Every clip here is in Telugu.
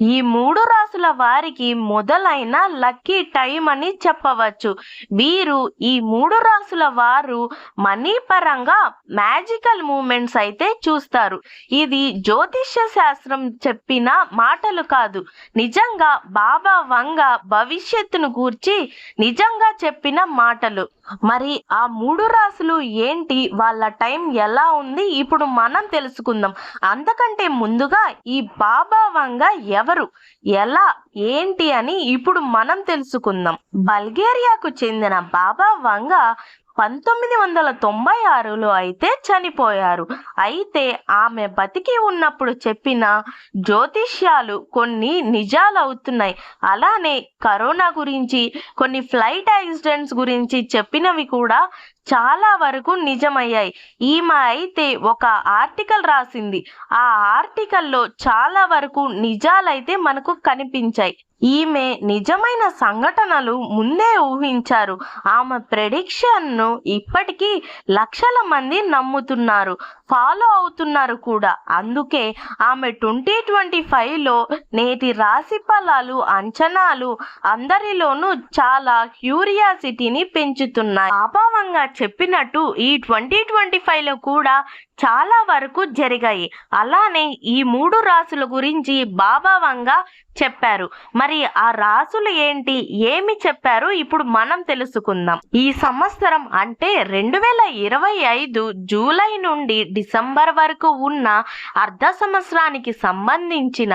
ఈ 3 రాసుల వారికి మొదలైన లక్కీ టైం అని చెప్పవచ్చు. వీరు ఈ 3 రాసుల వారు మనీ పరంగా మ్యాజికల్ మూమెంట్స్ అయితే చూస్తారు. ఇది జ్యోతిష్య శాస్త్రం చెప్పిన మాటలు కాదు, నిజంగా బాబా వంగ భవిష్యత్తును గూర్చి నిజంగా చెప్పిన మాటలు. మరి ఆ 3 రాసులు ఏంటి, వాళ్ళ టైం ఎలా ఉంది, ఇప్పుడు మనం తెలుసుకుందాం. అంతకంటే ముందుగా ఈ బాబా వంగ ఎవరు, ఎలా, ఏంటి అని ఇప్పుడు మనం తెలుసుకుందాం. బల్గేరియాకు చెందిన బాబా వంగ 1996లో అయితే చనిపోయారు. అయితే ఆమె బతికి ఉన్నప్పుడు చెప్పిన జ్యోతిష్యాలు కొన్ని నిజాలవుతున్నాయి. అలానే కరోనా గురించి, కొన్ని ఫ్లైట్ యాక్సిడెంట్స్ గురించి చెప్పినవి కూడా చాలా వరకు నిజమయ్యాయి. ఈమె అయితే ఒక ఆర్టికల్ రాసింది. ఆ ఆర్టికల్లో చాలా వరకు నిజాలైతే మనకు కనిపించాయి. ఈమె నిజమైన సంఘటనలు ముందే ఊహించారు. ఆమె ప్రెడిక్షన్ను ఇప్పటికీ లక్షల మంది నమ్ముతున్నారు, ఫాలో అవుతున్నారు కూడా. అందుకే ఆమె 2025లో నేటి రాశి ఫలాలు అంచనాలు అందరిలోనూ చాలా క్యూరియాసిటీని పెంచుతున్నాయి. అభావంగా చెప్పినట్టు ఈ 2025లో కూడా చాలా వరకు జరిగాయి. అలానే ఈ 3 రాసుల గురించి బాబా వంగ చెప్పారు. మరి ఆ రాసులు ఏంటి, ఏమి చెప్పారు, ఇప్పుడు మనం తెలుసుకుందాం. ఈ సంవత్సరం అంటే 2025 జూలై నుండి డిసెంబర్ వరకు ఉన్న అర్ధ సంవత్సరానికి సంబంధించిన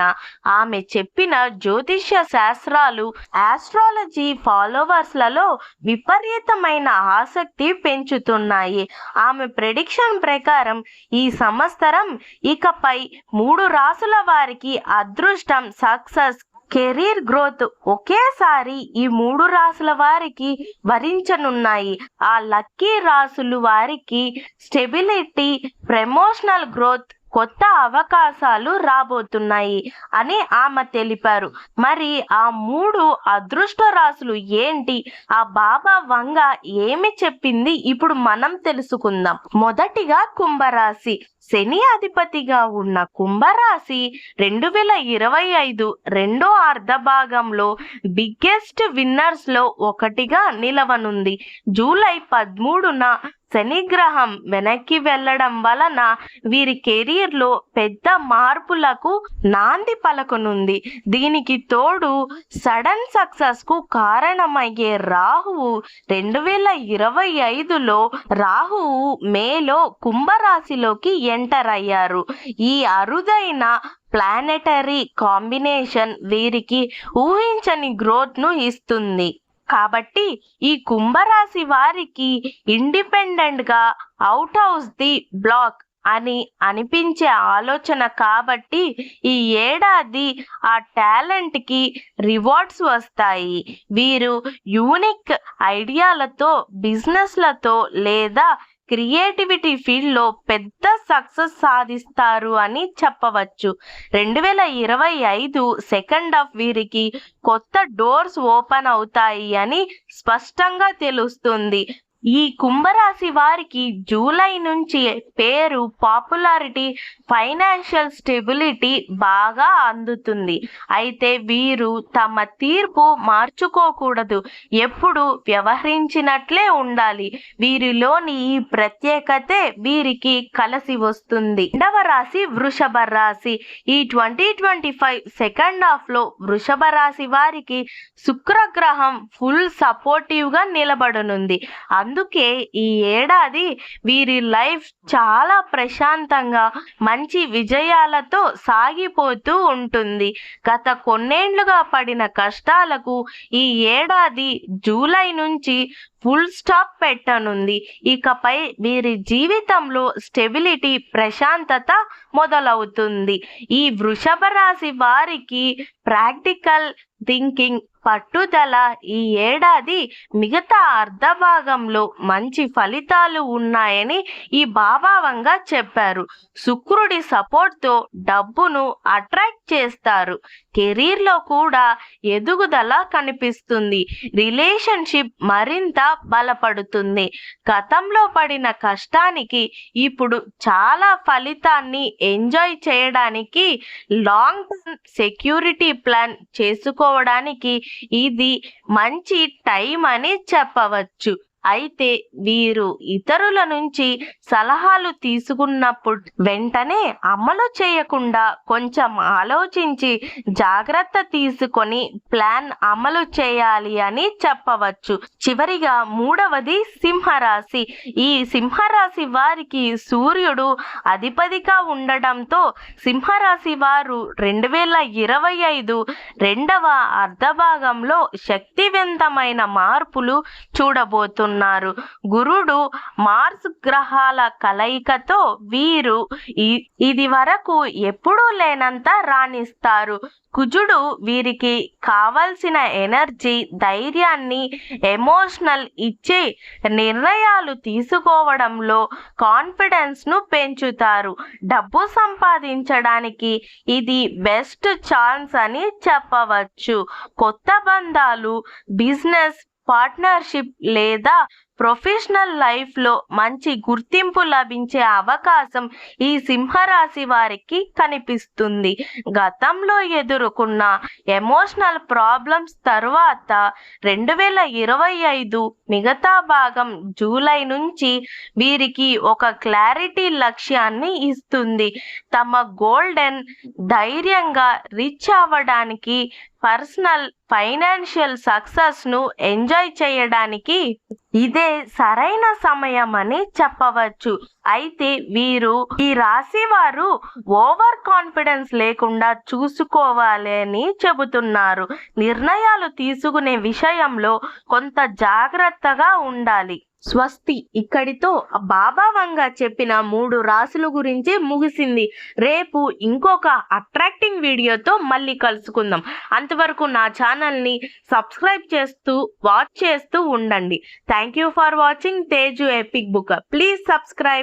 ఆమె చెప్పిన జ్యోతిష్య శాస్త్రాలు ఆస్ట్రాలజీ ఫాలోవర్స్లలో విపరీతమైన ఆసక్తి పెంచుతున్నాయి. ఆమె ప్రెడిక్షన్ ప్రకారం ఈ సంవత్సరం ఇకపై 3 రాసుల వారికి అదృష్టం, సక్సెస్, కెరీర్ గ్రోత్ ఒకేసారి ఈ 3 రాసుల వారికి వరించనున్నాయి. ఆ లక్కీ రాసులు వారికి స్టెబిలిటీ, ప్రమోషనల్ గ్రోత్, కొత్త అవకాశాలు రాబోతున్నాయి అని ఆమె తెలిపారు. మరి ఆ 3 అదృష్ట రాసులు ఏంటి, ఆ బాబా వంగ ఏమి చెప్పింది, ఇప్పుడు మనం తెలుసుకుందాం. మొదటిగా కుంభరాశి. శని అధిపతిగా ఉన్న కుంభరాశి 2025 రెండో అర్ధ భాగంలో బిగ్గెస్ట్ విన్నర్స్ లో ఒకటిగా నిలవనుంది. జూలై 13న శనిగ్రహం వెనక్కి వెళ్లడం వలన వీరి కెరీర్లో పెద్ద మార్పులకు నాంది పలకనుంది. దీనికి తోడు సడన్ సక్సెస్ కు కారణమయ్యే రాహువు 2025లో రాహువు మేలో కుంభరాశిలోకి ఎంటర్ అయ్యారు. ఈ అరుదైన ప్లానెటరీ కాంబినేషన్ వీరికి ఊహించని గ్రోత్ ను ఇస్తుంది. కాబట్టి ఈ కుంభరాశి వారికి ఇండిపెండెంట్ గా అవుట్ హౌస్ ది బ్లాక్ అని అనిపించే ఆలోచన. కాబట్టి ఈ ఏడాది ఆ టాలెంట్ కి రివార్డ్స్ వస్తాయి. వీరు యూనిక్ ఐడియాలతో, బిజినెస్లతో లేదా క్రియేటివిటీ ఫీల్డ్లో పెద్ద సక్సెస్ సాధిస్తారు అని చెప్పవచ్చు. 2025 సెకండ్ హాఫ్ వీరికి కొత్త డోర్స్ ఓపెన్ అవుతాయి అని స్పష్టంగా తెలుస్తుంది. ఈ కుంభరాశి వారికి జూలై నుంచి పేరు, పాపులారిటీ, ఫైనాన్షియల్ స్టెబిలిటీ బాగా అందుతుంది. అయితే వీరు తమ తీర్పు మార్చుకోకూడదు, ఎప్పుడు వ్యవహరించినట్లే ఉండాలి. వీరిలోని ఈ ప్రత్యేకతే వీరికి కలిసి వస్తుంది. రెండవ రాశి వృషభ రాశి. ఈ 2025 సెకండ్ హాఫ్ లో వృషభ రాశి వారికి శుక్రగ్రహం ఫుల్ సపోర్టివ్ గా నిలబడనుంది. అందుకే ఈ ఏడాది వీరి లైఫ్ చాలా ప్రశాంతంగా, మంచి విజయాలతో సాగిపోతూ ఉంటుంది. గత కొన్నేళ్లుగా పడిన కష్టాలకు ఈ ఏడాది జూలై నుంచి ఫుల్ స్టాప్ పెట్టనుంది. ఇకపై వీరి జీవితంలో స్టెబిలిటీ, ప్రశాంతత మొదలవుతుంది. ఈ వృషభ రాశి వారికి ప్రాక్టికల్ థింకింగ్, పట్టుదల ఈ ఏడాది మిగతా అర్ధభాగంలో మంచి ఫలితాలు ఉన్నాయని ఈ బాబావంగా చెప్పారు. శుక్రుడి సపోర్ట్తో డబ్బును అట్రాక్ట్ చేస్తారు. కెరీర్లో కూడా ఎదుగుదల కనిపిస్తుంది. రిలేషన్షిప్ మరింత బలపడుతుంది. గతంలో పడిన కష్టానికి ఇప్పుడు చాలా ఫలితాన్ని ఎంజాయ్ చేయడానికి లాంగ్ టర్మ్ సెక్యూరిటీ ప్లాన్ చేసుకోవడానికి ఇది మంచి టైం అని చెప్పవచ్చు. అయితే వీరు ఇతరుల నుంచి సలహాలు తీసుకున్నప్పుడు వెంటనే అమలు చేయకుండా కొంచెం ఆలోచించి జాగ్రత్త తీసుకొని ప్లాన్ అమలు చేయాలి అని చెప్పవచ్చు. చివరిగా మూడవది సింహరాశి. ఈ సింహరాశి వారికి సూర్యుడు అధిపతిగా ఉండడంతో సింహరాశి వారు 2025 రెండవ అర్ధభాగంలో శక్తివంతమైన మార్పులు చూడబోతున్నారు. గురుడు మార్స్ గ్రహాల కలయికతో వీరు ఇది వరకు ఎప్పుడూ లేనంత రాణిస్తారు. కుజుడు వీరికి కావలసిన ఎనర్జీ, ధైర్యాన్ని, ఎమోషనల్ ఇచ్చి నిర్ణయాలు తీసుకోవడంలో కాన్ఫిడెన్స్ ను పెంచుతారు. డబ్బు సంపాదించడానికి ఇది బెస్ట్ ఛాన్స్ అని చెప్పవచ్చు. కొత్త బంధాలు, బిజినెస్ పార్ట్నర్షిప్ లేదా ప్రొఫెషనల్ లైఫ్లో మంచి గుర్తింపు లభించే అవకాశం ఈ సింహరాశి వారికి కనిపిస్తుంది. గతంలో ఎదుర్కొన్న ఎమోషనల్ ప్రాబ్లమ్స్ తర్వాత 2025 మిగతా భాగం జూలై నుంచి వీరికి ఒక క్లారిటీ లక్ష్యాన్ని ఇస్తుంది. తమ గోల్డెన్ ధైర్యంగా రీచ్ అవ్వడానికి, పర్సనల్ ఫైనాన్షియల్ సక్సెస్ ను ఎంజాయ్ చేయడానికి ఇదే సరైన సమయం అని చెప్పవచ్చు. అయితే వీరు ఈ రాశి వారు ఓవర్ కాన్ఫిడెన్స్ లేకుండా చూసుకోవాలి అని చెబుతున్నారు. నిర్ణయాలు తీసుకునే విషయంలో కొంత జాగ్రత్తగా ఉండాలి. స్వస్తి. ఇక్కడితో బాబావంగా చెప్పిన 3 రాశుల గురించి ముగిసింది. రేపు ఇంకొక అట్రాక్టింగ్ వీడియోతో మళ్ళీ కలుసుకుందాం. అంతవరకు నా ఛానల్ని సబ్స్క్రైబ్ చేస్తూ వాచ్ చేస్తూ ఉండండి. Thank you for watching Teju epic book. Please subscribe.